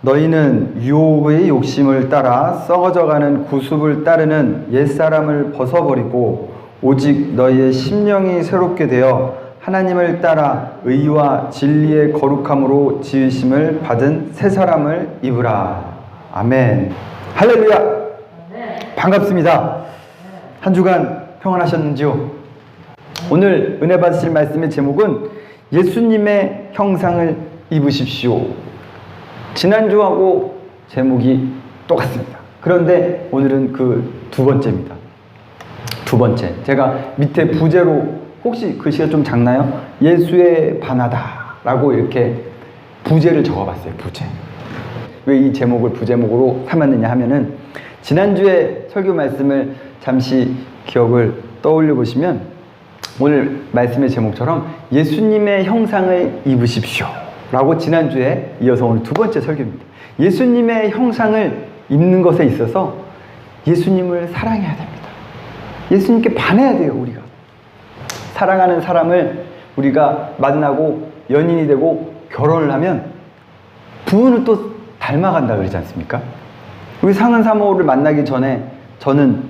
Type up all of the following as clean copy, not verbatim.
너희는 유혹의 욕심을 따라 썩어져가는 구습을 따르는 옛사람을 벗어버리고 오직 너희의 심령이 새롭게 되어 하나님을 따라 의와 진리의 거룩함으로 지으심을 받은 새 사람을 입으라. 아멘. 할렐루야. 반갑습니다. 한 주간 평안하셨는지요? 오늘 은혜 받으실 말씀의 제목은 예수님의 형상을 입으십시오. 지난주하고 제목이 똑같습니다. 그런데 오늘은 그 두 번째입니다. 두 번째. 제가 밑에 부제로, 혹시 글씨가 좀 작나요? 예수의 반하다 라고 이렇게 부제를 적어봤어요. 부제. 왜 이 제목을 부제목으로 삼았느냐 하면은, 지난주에 설교 말씀을 잠시 기억을 떠올려 보시면 오늘 말씀의 제목처럼 예수님의 형상을 입으십시오 라고 지난주에 이어서 오늘 두 번째 설교입니다. 예수님의 형상을 입는 것에 있어서 예수님을 사랑해야 됩니다. 예수님께 반해야 돼요. 우리가 사랑하는 사람을 우리가 만나고 연인이 되고 결혼을 하면 부부는 또 닮아간다 그러지 않습니까? 우리 상은 사모를 만나기 전에 저는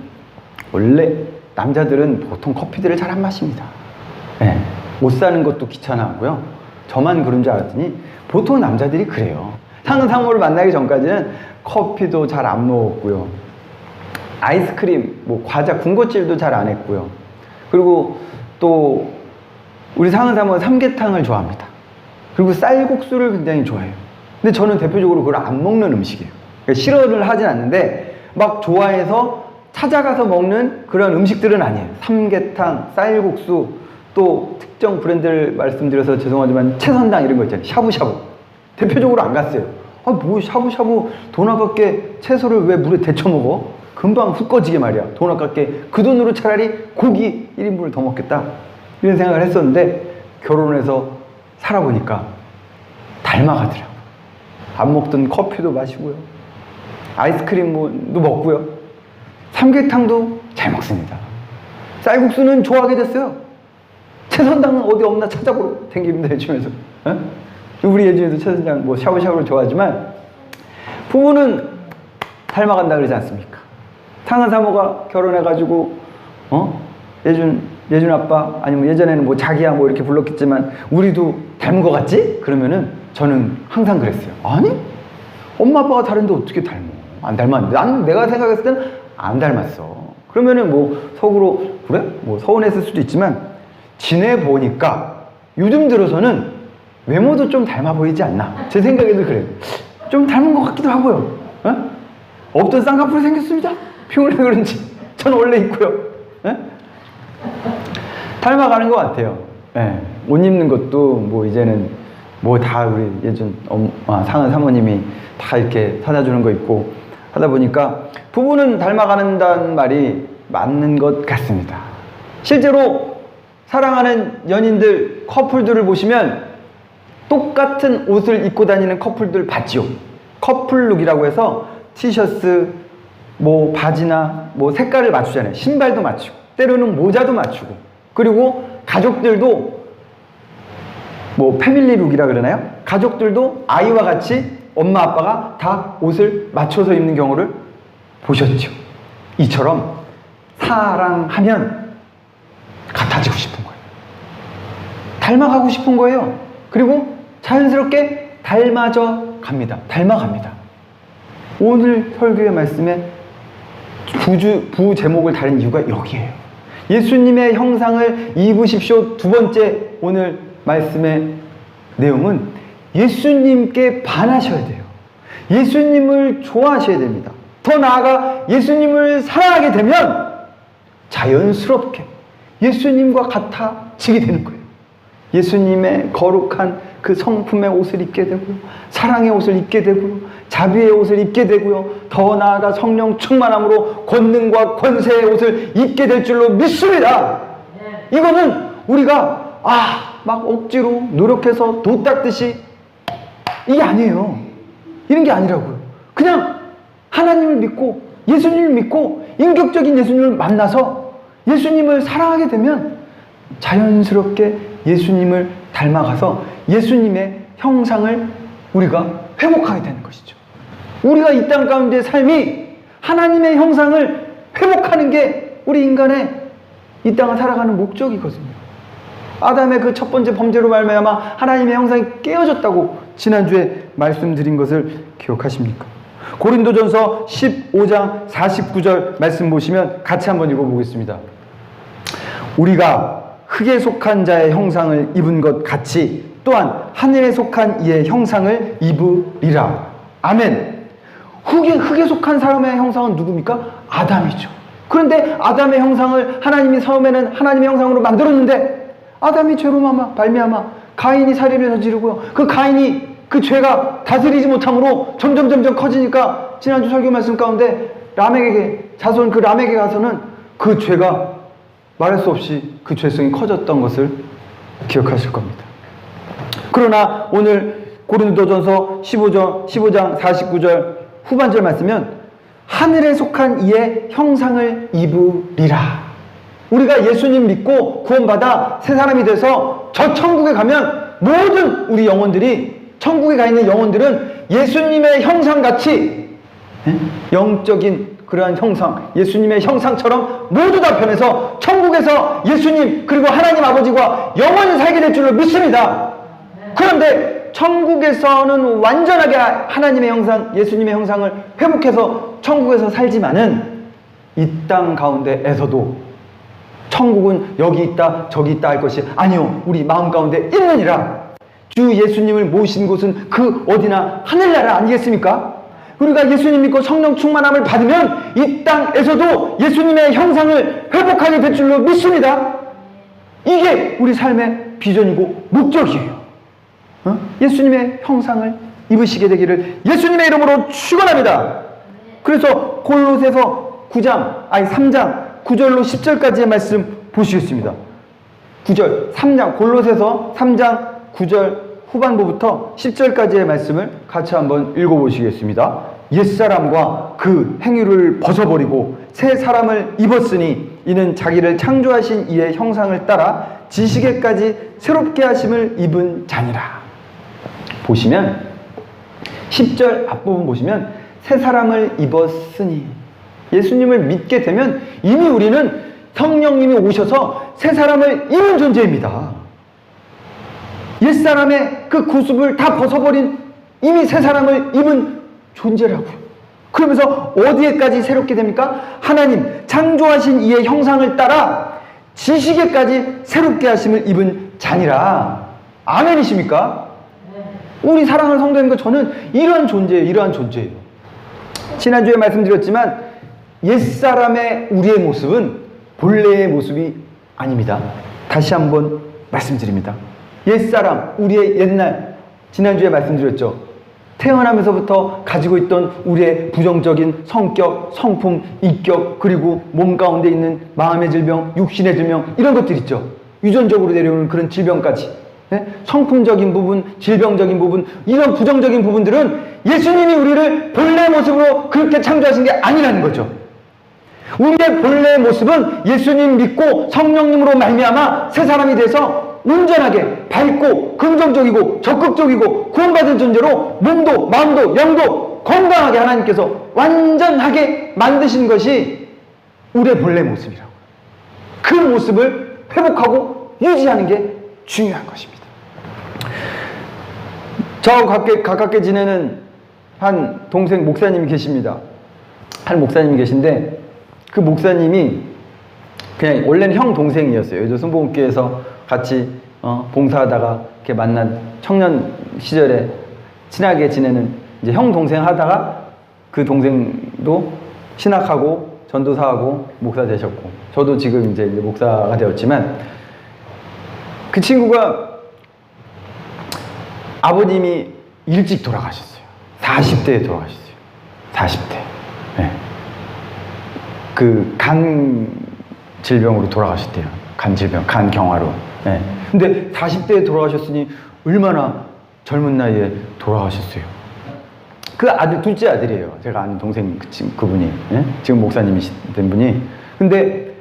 원래 남자들은 보통 커피들을 잘 안 마십니다. 네. 옷 사는 것도 귀찮아하고요. 저만 그런 줄 알았더니 보통 남자들이 그래요. 상은 사모를 만나기 전까지는 커피도 잘 안 먹었고요. 아이스크림, 과자, 군것질도 잘 안 했고요. 그리고 또 우리 상은 사모는 삼계탕을 좋아합니다. 그리고 쌀국수를 굉장히 좋아해요. 근데 저는 대표적으로 그걸 안 먹는 음식이에요. 그러니까 싫어를 하진 않는데 막 좋아해서 찾아가서 먹는 그런 음식들은 아니에요. 삼계탕, 쌀국수, 또 특정 브랜드를 말씀드려서 죄송하지만 채선당 이런 거 있잖아요. 샤브샤브. 대표적으로 안 갔어요. 뭐 샤브샤브 돈 아깝게 채소를 왜 물에 데쳐 먹어? 금방 훅 꺼지게 말이야. 돈 아깝게 그 돈으로 차라리 고기 1인분을 더 먹겠다. 이런 생각을 했었는데 결혼해서 살아보니까 닮아가더라고요. 안 먹던 커피도 마시고요. 아이스크림도 먹고요. 삼계탕도 잘 먹습니다. 쌀국수는 좋아하게 됐어요. 채선당은 어디 없나 찾아보러 댕깁니다. 요즘에서. 우리 예전에도 채선당 샤브샤브를 좋아하지만 부부는 닮아간다 그러지 않습니까? 상은 사모가 결혼해가지고 예준 아빠 아니면 예전에는 자기야 이렇게 불렀겠지만 우리도 닮은 것 같지? 그러면은 저는 항상 그랬어요. 아니 엄마 아빠가 다른데 어떻게 닮아? 안 닮았는데 내가 생각했을 때는 안 닮았어. 그러면은 속으로 그래? 서운했을 수도 있지만 지내보니까 요즘 들어서는 외모도 좀 닮아 보이지 않나? 제 생각에도 그래요. 좀 닮은 것 같기도 하고요. 없던 쌍꺼풀이 생겼습니다. 피곤해 그런지. 저는 원래 있고요. 닮아가는 것 같아요. 옷 입는 것도 이제는 다 우리 예전 상은 사모님이 다 이렇게 사다 주는 거 있고 하다 보니까 부부는 닮아가는다는 말이 맞는 것 같습니다. 실제로 사랑하는 연인들, 커플들을 보시면 똑같은 옷을 입고 다니는 커플들 봤지요. 커플룩이라고 해서 티셔츠, 바지나 색깔을 맞추잖아요. 신발도 맞추고 때로는 모자도 맞추고, 그리고 가족들도 패밀리룩이라 그러나요? 가족들도 아이와 같이 엄마 아빠가 다 옷을 맞춰서 입는 경우를 보셨죠. 이처럼 사랑하면 같아지고 싶은 거예요. 닮아가고 싶은 거예요. 그리고 자연스럽게 닮아갑니다. 오늘 설교의 말씀에 부 제목을 다른 이유가 여기에요. 예수님의 형상을 입으십시오. 두 번째 오늘 말씀의 내용은 예수님께 반하셔야 돼요. 예수님을 좋아하셔야 됩니다. 더 나아가 예수님을 사랑하게 되면 자연스럽게 예수님과 같아지게 되는 거예요. 예수님의 거룩한 그 성품의 옷을 입게 되고요. 사랑의 옷을 입게 되고요. 자비의 옷을 입게 되고요. 더 나아가 성령 충만함으로 권능과 권세의 옷을 입게 될 줄로 믿습니다. 이거는 우리가 막 억지로 노력해서 도 닦듯이 이게 아니에요. 이런 게 아니라고요. 그냥 하나님을 믿고 예수님을 믿고 인격적인 예수님을 만나서 예수님을 사랑하게 되면 자연스럽게 예수님을 닮아가서 예수님의 형상을 우리가 회복하게 되는 것이죠. 우리가 이 땅 가운데 삶이 하나님의 형상을 회복하는 게 우리 인간의 이 땅을 살아가는 목적이거든요. 아담의 그 첫 번째 범죄로 말미암아 하나님의 형상이 깨어졌다고 지난주에 말씀드린 것을 기억하십니까? 고린도전서 15장 49절 말씀 보시면 같이 한번 읽어보겠습니다. 우리가 흙에 속한 자의 형상을 입은 것 같이 또한 하늘에 속한 이의 형상을 입으리라. 아멘. 흙에 속한 사람의 형상은 누굽니까? 아담이죠. 그런데 아담의 형상을 하나님이 처음에는 하나님의 형상으로 만들었는데 아담이 죄로 말미암아 가인이 살인을 저지르고요. 그 가인이 그 죄가 다스리지 못함으로 점점 커지니까 지난주 설교 말씀 가운데 람에게 자손 그 람에게 가서는 그 죄가 말할 수 없이 그 죄성이 커졌던 것을 기억하실 겁니다. 그러나 오늘 고린도전서 15장 49절 후반절 말씀은 하늘에 속한 이의 형상을 입으리라. 우리가 예수님 믿고 구원받아 새 사람이 돼서 저 천국에 가면 모든 우리 영혼들이 천국에 가 있는 영혼들은 예수님의 형상같이 영적인 그러한 형상, 예수님의 형상처럼 모두 다 변해서 천국에서 예수님 그리고 하나님 아버지와 영원히 살게 될 줄로 믿습니다. 그런데 천국에서는 완전하게 하나님의 형상, 예수님의 형상을 회복해서 천국에서 살지만은 이 땅 가운데에서도 천국은 여기 있다 저기 있다 할 것이 아니요, 우리 마음 가운데 있느니라. 주 예수님을 모신 곳은 그 어디나 하늘나라 아니겠습니까? 우리가 예수님 믿고 성령 충만함을 받으면 이 땅에서도 예수님의 형상을 회복하게 될 줄로 믿습니다. 이게 우리 삶의 비전이고 목적이에요. 예수님의 형상을 입으시게 되기를 예수님의 이름으로 축원합니다. 그래서 골로새서 3장 9절로 10절까지의 말씀 보시겠습니다. 골로새서 3장 9절 후반부부터 10절까지의 말씀을 같이 한번 읽어보시겠습니다. 옛사람과 그 행위를 벗어버리고 새 사람을 입었으니 이는 자기를 창조하신 이의 형상을 따라 지식에까지 새롭게 하심을 입은 자니라. 보시면 10절 앞부분 보시면 새 사람을 입었으니, 예수님을 믿게 되면 이미 우리는 성령님이 오셔서 새 사람을 입은 존재입니다. 옛사람의 그 구습을 다 벗어버린 이미 새 사람을 입은 존재라고요. 그러면서 어디에까지 새롭게 됩니까? 하나님 창조하신 이의 형상을 따라 지식에까지 새롭게 하심을 입은 자니라. 아멘이십니까? 우리 사랑하는 성도님과 저는 이러한 존재예요. 지난주에 말씀드렸지만 옛사람의 우리의 모습은 본래의 모습이 아닙니다. 다시 한번 말씀드립니다. 옛사람, 우리의 옛날, 지난주에 말씀드렸죠. 태어나면서부터 가지고 있던 우리의 부정적인 성격, 성품, 인격, 그리고 몸 가운데 있는 마음의 질병, 육신의 질병, 이런 것들 있죠. 유전적으로 내려오는 그런 질병까지. 성품적인 부분, 질병적인 부분, 이런 부정적인 부분들은 예수님이 우리를 본래 모습으로 그렇게 창조하신 게 아니라는 거죠. 우리의 본래 모습은 예수님 믿고 성령님으로 말미암아 새 사람이 돼서 온전하게 밝고 긍정적이고 적극적이고 구원받은 존재로 몸도 마음도 영도 건강하게 하나님께서 완전하게 만드신 것이 우리의 본래 모습이라고. 그 모습을 회복하고 유지하는 게 중요한 것입니다. 저하고 가깝게 지내는 한 동생 목사님이 계십니다. 한 목사님이 계신데 그 목사님이 그냥 원래는 형 동생이었어요. 요즘 순복음교회에서 같이 봉사하다가 이렇게 만난 청년 시절에 친하게 지내는 이제 형 동생 하다가 그 동생도 신학하고 전도사하고 목사 되셨고 저도 지금 이제 목사가 되었지만 그 친구가 아버님이 일찍 돌아가셨어요. 40대에 돌아가셨어요. 40대. 네. 그 간 질병으로 돌아가셨대요. 간 질병, 간 경화로. 네. 근데 40대에 돌아가셨으니 얼마나 젊은 나이에 돌아가셨어요. 그 아들, 둘째 아들이에요. 제가 아는 동생 그분이. 네? 지금 목사님이 된 분이. 근데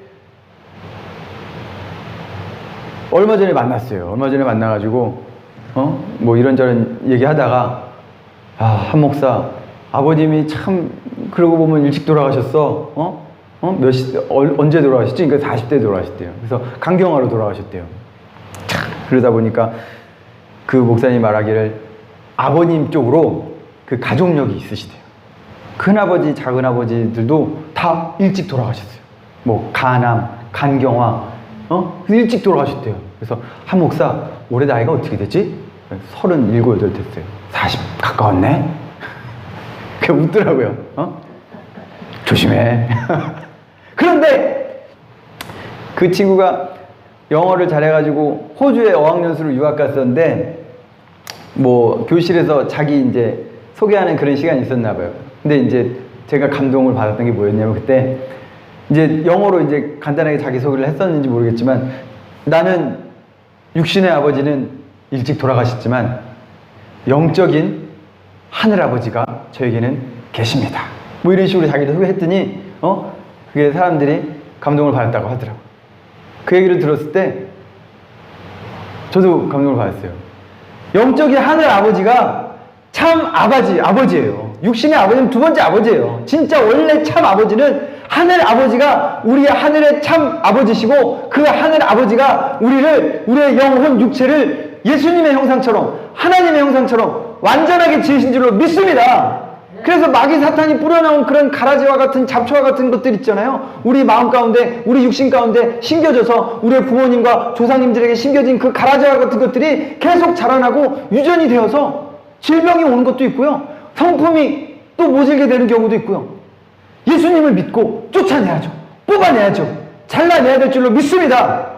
얼마 전에 만났어요. 얼마 전에 만나가지고 뭐 이런저런 얘기하다가 한 목사 아버님이 참 그러고 보면 일찍 돌아가셨어. 언제 돌아가셨지? 그러니까 40대 돌아가셨대요. 그래서 간경화로 돌아가셨대요. 그러다 보니까 그 목사님 말하기를 아버님 쪽으로 그 가족력이 있으시대요. 큰아버지, 작은아버지들도 다 일찍 돌아가셨어요. 뭐 간암, 간경화, 일찍 돌아가셨대요. 그래서 한 목사 올해 나이가 어떻게 됐지? 37, 8 됐어요. 40 가까웠네? 그냥 웃더라고요. 조심해. 그런데 그 친구가 영어를 잘해가지고 호주에 어학연수로 유학 갔었는데 뭐 교실에서 자기 이제 소개하는 그런 시간이 있었나 봐요. 근데 이제 제가 감동을 받았던 게 뭐였냐면 그때 이제 영어로 이제 간단하게 자기소개를 했었는지 모르겠지만 나는 육신의 아버지는 일찍 돌아가셨지만 영적인 하늘아버지가 저에게는 계십니다. 뭐 이런 식으로 자기를 소개했더니 그게 사람들이 감동을 받았다고 하더라고요. 그 얘기를 들었을 때 저도 감동을 받았어요. 영적인 하늘아버지가 참 아버지예요. 육신의 아버지는 두 번째 아버지예요. 진짜 원래 참 아버지는 하늘 아버지가 우리의 하늘의 참 아버지시고 그 하늘 아버지가 우리의 영혼 육체를 예수님의 형상처럼 하나님의 형상처럼 완전하게 지으신 줄로 믿습니다. 그래서 마귀 사탄이 뿌려놓은 그런 가라지와 같은 잡초와 같은 것들 있잖아요. 우리 마음 가운데 우리 육신 가운데 심겨져서 우리의 부모님과 조상님들에게 심겨진 그 가라지와 같은 것들이 계속 자라나고 유전이 되어서 질병이 오는 것도 있고요. 성품이 또 모질게 되는 경우도 있고요. 예수님을 믿고 쫓아내야죠. 뽑아내야죠. 잘라내야 될 줄로 믿습니다.